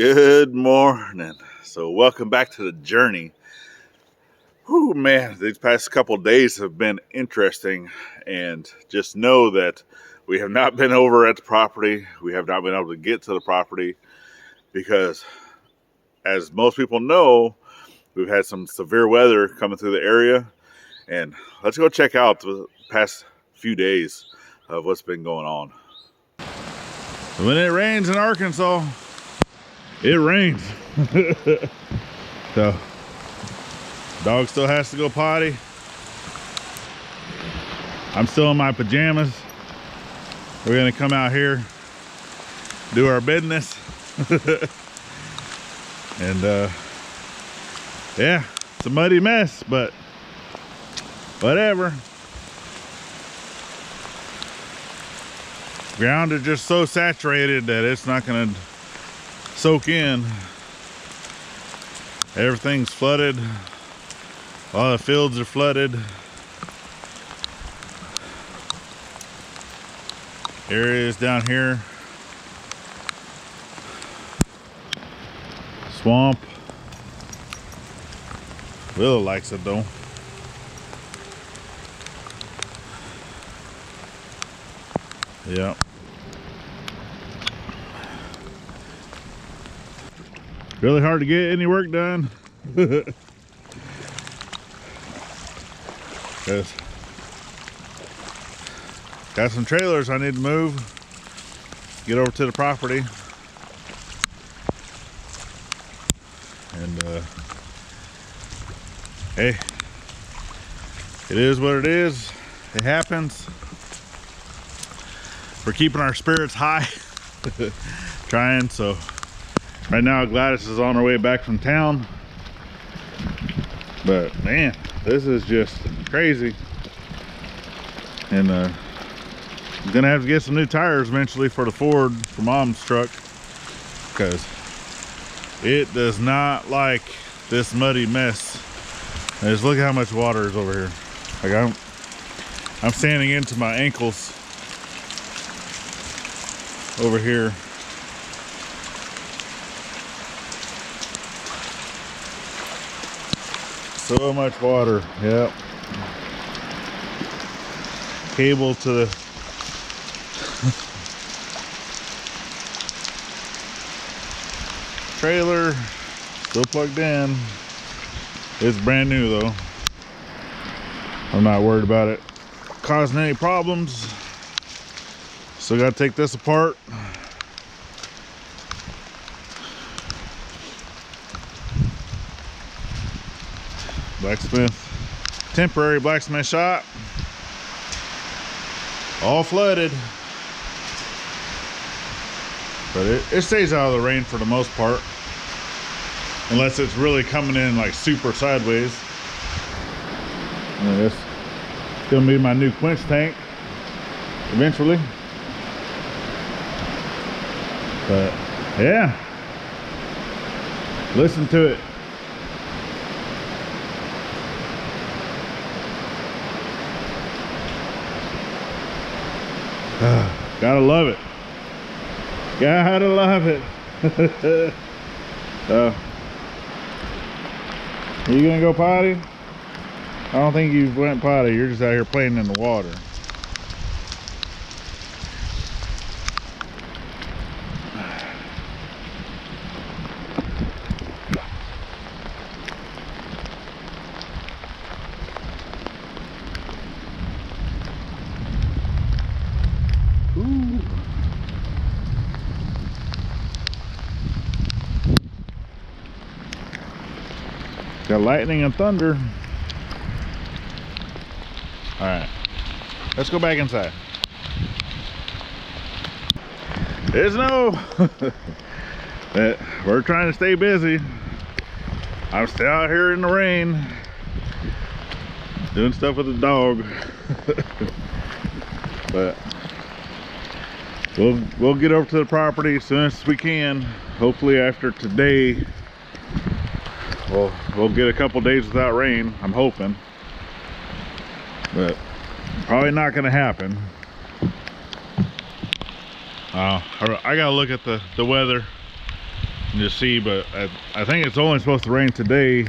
Good morning. So welcome back to the journey. Whew, man, these past couple of days have been interesting, and just know that we have not been over at the property. We have not been able to get to the property because, as most people know, we've had some severe weather coming through the area. And let's go check out the past few days of what's been going on. When it rains in Arkansas, it rains. So dog still has to go potty. I'm still in my pajamas. We're gonna come out here, do our business. And yeah, it's a muddy mess, but whatever. Ground is just so saturated that it's not gonna soak in. Everything's flooded. All the fields are flooded. Areas down here, swamp. Willow likes it though. Yeah. Really hard to get any work done. Because got some trailers I need to move, get over to the property. And hey, it is what it is. It happens. We're keeping our spirits high. Trying. So right now Gladys is on her way back from town, but man, this is just crazy. And I'm gonna have to get some new tires eventually for the Ford for Mom's truck, because it does not like this muddy mess. And just look at how much water is over here. Like I'm standing into my ankles over here. So much water. Yep. Cable to the trailer still plugged in. It's brand new though. I'm not worried about it causing any problems. Still gotta take this apart. Blacksmith, temporary blacksmith shop, all flooded, but it stays out of the rain for the most part, unless it's really coming in like super sideways. And this is gonna be my new quench tank eventually. But yeah, listen to it. Gotta love it. Gotta love it. Are you gonna go potty? I don't think you went potty. You're just out here playing in the water. Got lightning and thunder. All right, let's go back inside. There's no we're trying to stay busy. I'm still out here in the rain doing stuff with the dog. But we'll get over to the property as soon as we can. Hopefully after today we'll get a couple days without rain, I'm hoping, but probably not gonna happen. I gotta look at the weather and just see, but I think it's only supposed to rain today.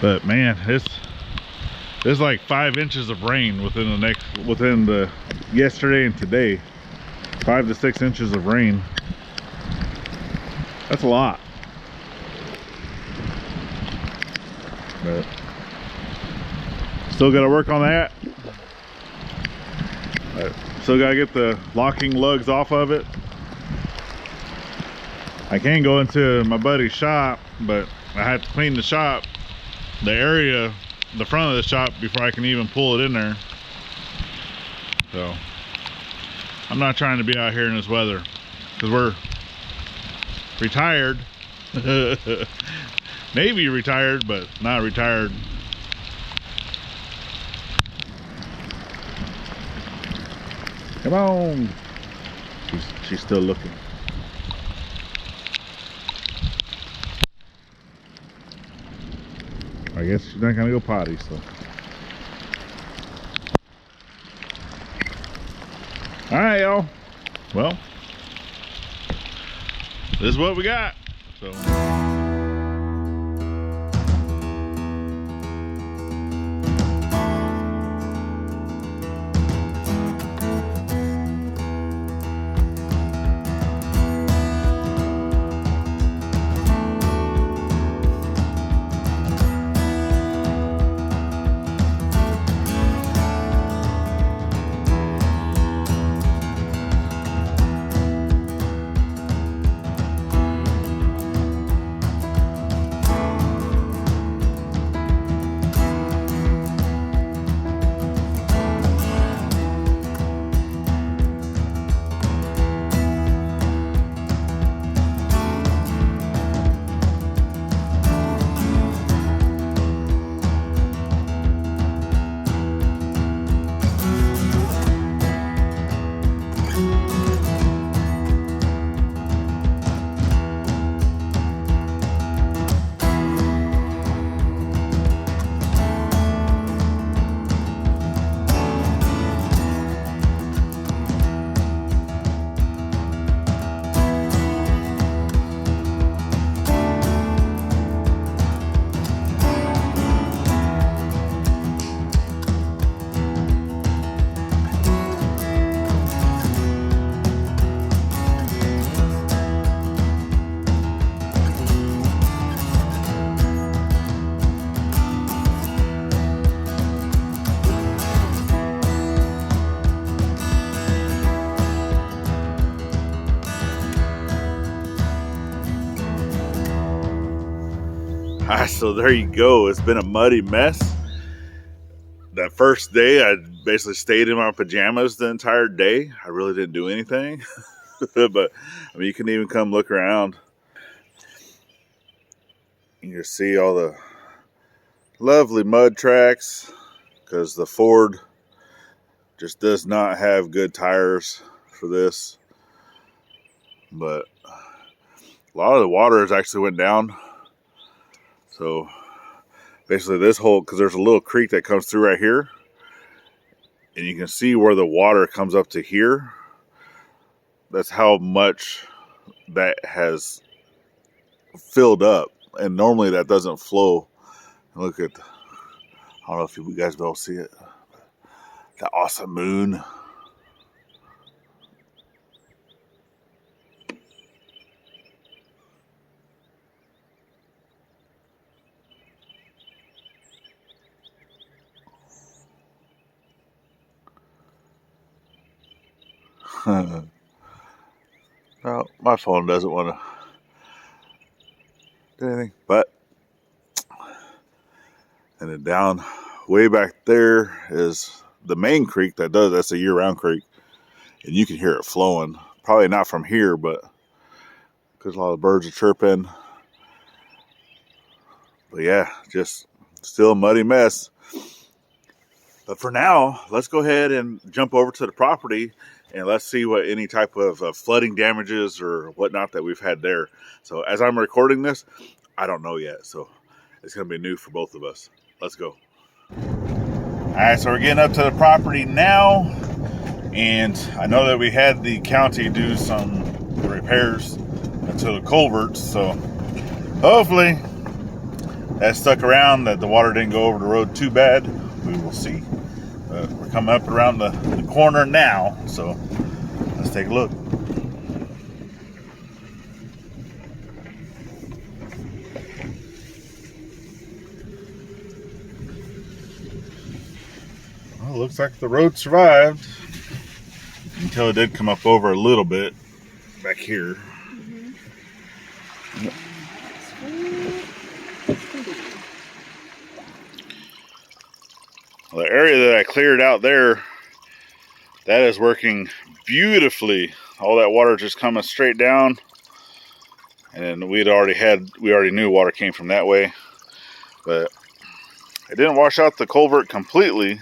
But man, there's like 5 inches of rain within the yesterday and today. 5 to 6 inches of rain. That's a lot. But still got to work on that. Still got to get the locking lugs off of it. I can go into my buddy's shop, but I have to clean the shop, the area, the front of the shop, before I can even pull it in there. So I'm not trying to be out here in this weather, because we're retired. Maybe retired, but not retired. Come on. She's still looking. I guess she's not gonna go potty, so. All right, y'all. Well, this is what we got. So. So there you go. It's been a muddy mess. That first day, I basically stayed in my pajamas the entire day. I really didn't do anything. But I mean, you can even come look around. You can see all the lovely mud tracks, because the Ford just does not have good tires for this. But a lot of the water has actually went down. So basically this hole, because there's a little creek that comes through right here, and you can see where the water comes up to here. That's how much that has filled up, and normally that doesn't flow. Look at, I don't know if you guys will be able to see it, the awesome moon. No, my phone doesn't want to do anything, but, and then down way back there is the main creek that's a year-round creek, and you can hear it flowing. Probably not from here, but because a lot of birds are chirping. But yeah, just still a muddy mess. But for now, let's go ahead and jump over to the property, and let's see what any type of flooding damages or whatnot that we've had there. So as I'm recording this, I don't know yet. So it's going to be new for both of us. Let's go. All right, so we're getting up to the property now. And I know that we had the county do some repairs to the culverts. So hopefully that stuck around, that the water didn't go over the road too bad. We will see. We're coming up around the corner now, so let's take a look. Well, looks like the road survived until it did come up over a little bit back here. Well, the area that I cleared out there, that is working beautifully. All that water just coming straight down, and we already knew water came from that way, but it didn't wash out the culvert completely.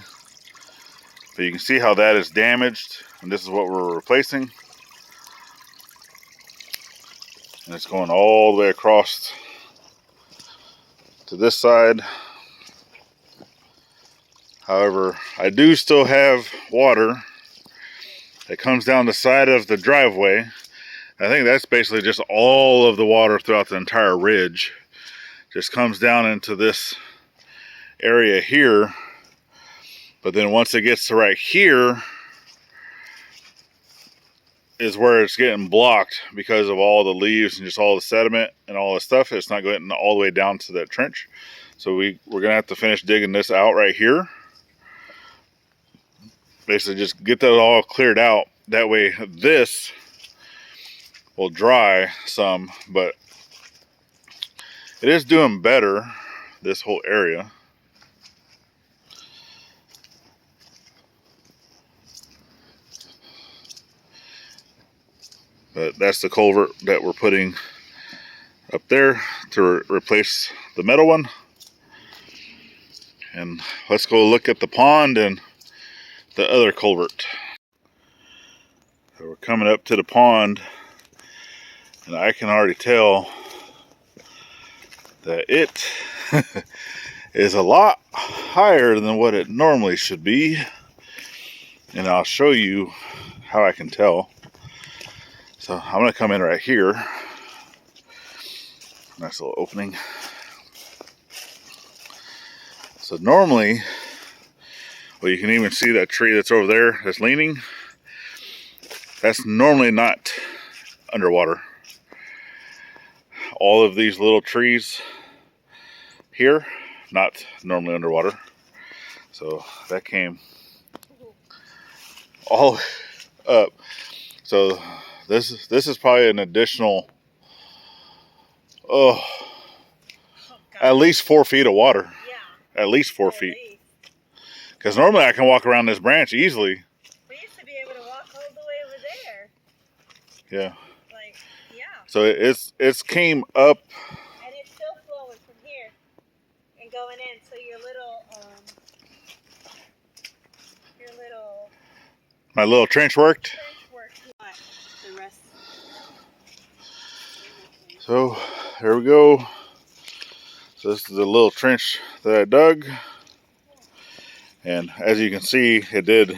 But you can see how that is damaged, and this is what we're replacing. And it's going all the way across to this side. However, I do still have water that comes down the side of the driveway. I think that's basically just all of the water throughout the entire ridge. Just comes down into this area here. But then once it gets to right here is where it's getting blocked because of all the leaves and just all the sediment and all the stuff. It's not getting all the way down to that trench. So we're going to have to finish digging this out right here. Basically just get that all cleared out. That way this will dry some, but it is doing better, this whole area. But that's the culvert that we're putting up there to replace the metal one. And let's go look at the pond and the other culvert. So we're coming up to the pond, and I can already tell that it is a lot higher than what it normally should be. And I'll show you how I can tell. So I'm going to come in right here. Nice little opening. So normally, well, you can even see that tree that's over there that's leaning. That's normally not underwater. All of these little trees here, not normally underwater. So that came all up. So this is probably an additional, at least 4 feet of water. Yeah. At least 4 feet. Because normally I can walk around this branch easily. We used to be able to walk all the way over there. Yeah. Like, yeah. So it's came up. And it's still flowing from here and going in. So my little trench worked. The rest. So there we go. So this is the little trench that I dug. And as you can see, it did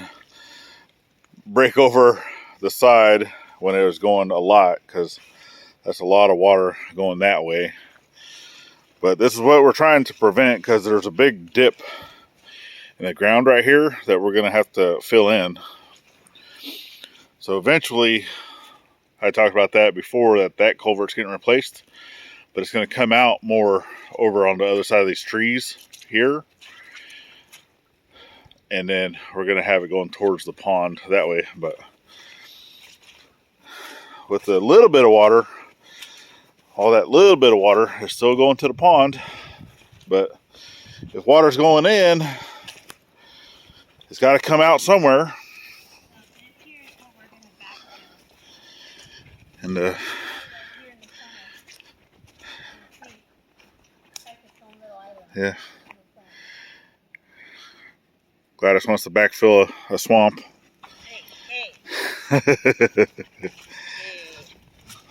break over the side when it was going a lot, because that's a lot of water going that way. But this is what we're trying to prevent, because there's a big dip in the ground right here that we're going to have to fill in. So eventually, I talked about that before, that culvert's getting replaced, but it's going to come out more over on the other side of these trees here. And then we're going to have it going towards the pond that way. But with a little bit of water, all that little bit of water is still going to the pond. But if water's going in, it's got to come out somewhere. And yeah. Gladys wants to backfill a swamp. Hey.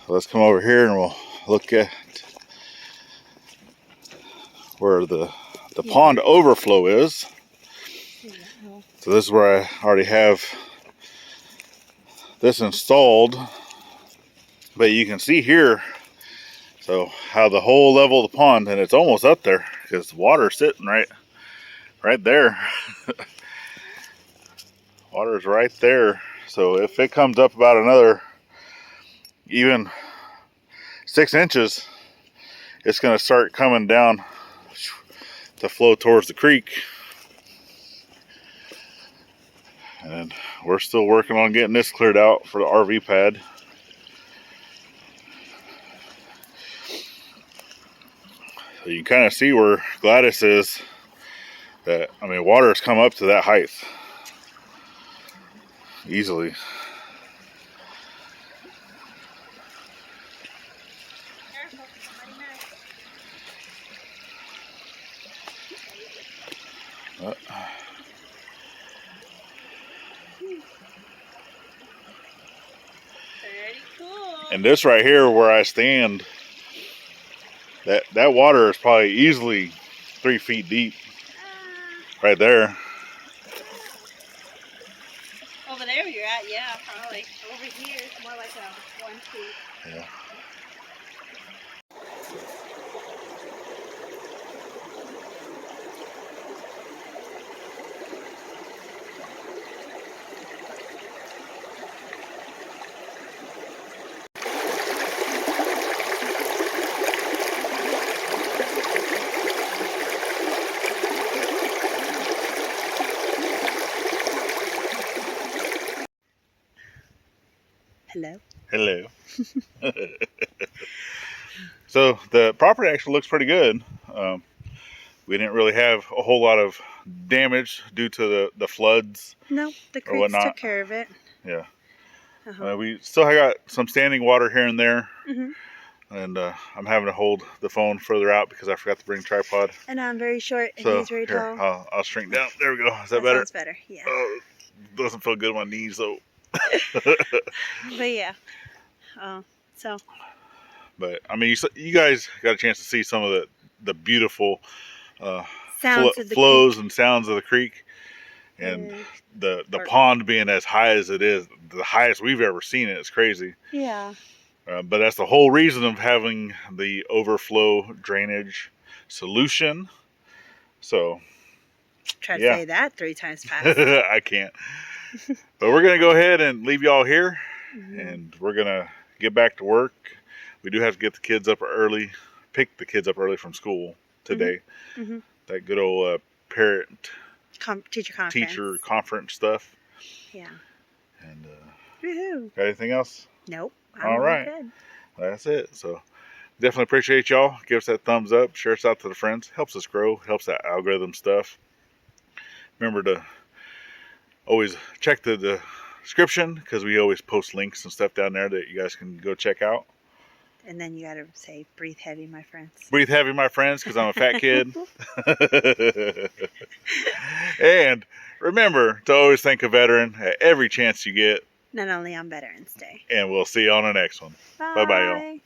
So let's come over here and we'll look at where the pond overflow is. So this is where I already have this installed. But you can see here, so how the whole level of the pond, and it's almost up there because the water's sitting right there. Water's right there. So if it comes up about another even 6 inches, it's going to start coming down to flow towards the creek. And we're still working on getting this cleared out for the RV pad. So you can kind of see where Gladys is. That, I mean, water has come up to that height easily. Very cool. And this right here where I stand, that water is probably easily 3 feet deep. Right there. Over there you're at, yeah, probably. Over here it's more like a 1 feet. Yeah. Hello. Hello. So the property actually looks pretty good. We didn't really have a whole lot of damage due to the floods. No, the or creeks whatnot. took care of it. Yeah. Uh-huh. We still got some standing water here and there. Mm-hmm. And I'm having to hold the phone further out because I forgot to bring a tripod. And I'm very short and So he's very here, tall. I'll shrink down. There we go. Is that better? Sounds better, yeah. Doesn't feel good on my knees though. But yeah. So. But I mean, you guys got a chance to see some of the beautiful Sounds of the flows creek. and sounds of the creek, and the pond being as high as it is, the highest we've ever seen it. It's crazy. Yeah. But that's the whole reason of having the overflow drainage solution. So Try to say that 3 times fast. I can't. But we're gonna go ahead and leave y'all here, Mm-hmm. and we're gonna get back to work. We do have to get the kids up early, pick the kids up early from school today. Mm-hmm. That good old parent Teacher conference stuff. Yeah. And Woohoo. got anything else? Nope. All right. Good. That's it. So definitely appreciate y'all. Give us that thumbs up. Share us out to the friends. Helps us grow. Helps that algorithm stuff. Remember to always check the description because we always post links and stuff down there that you guys can go check out. And then you gotta say, breathe heavy, my friends. Breathe heavy, my friends, because I'm a fat kid. And remember to always thank a veteran at every chance you get. Not only on Veterans Day. And we'll see you on the next one. Bye-bye, y'all.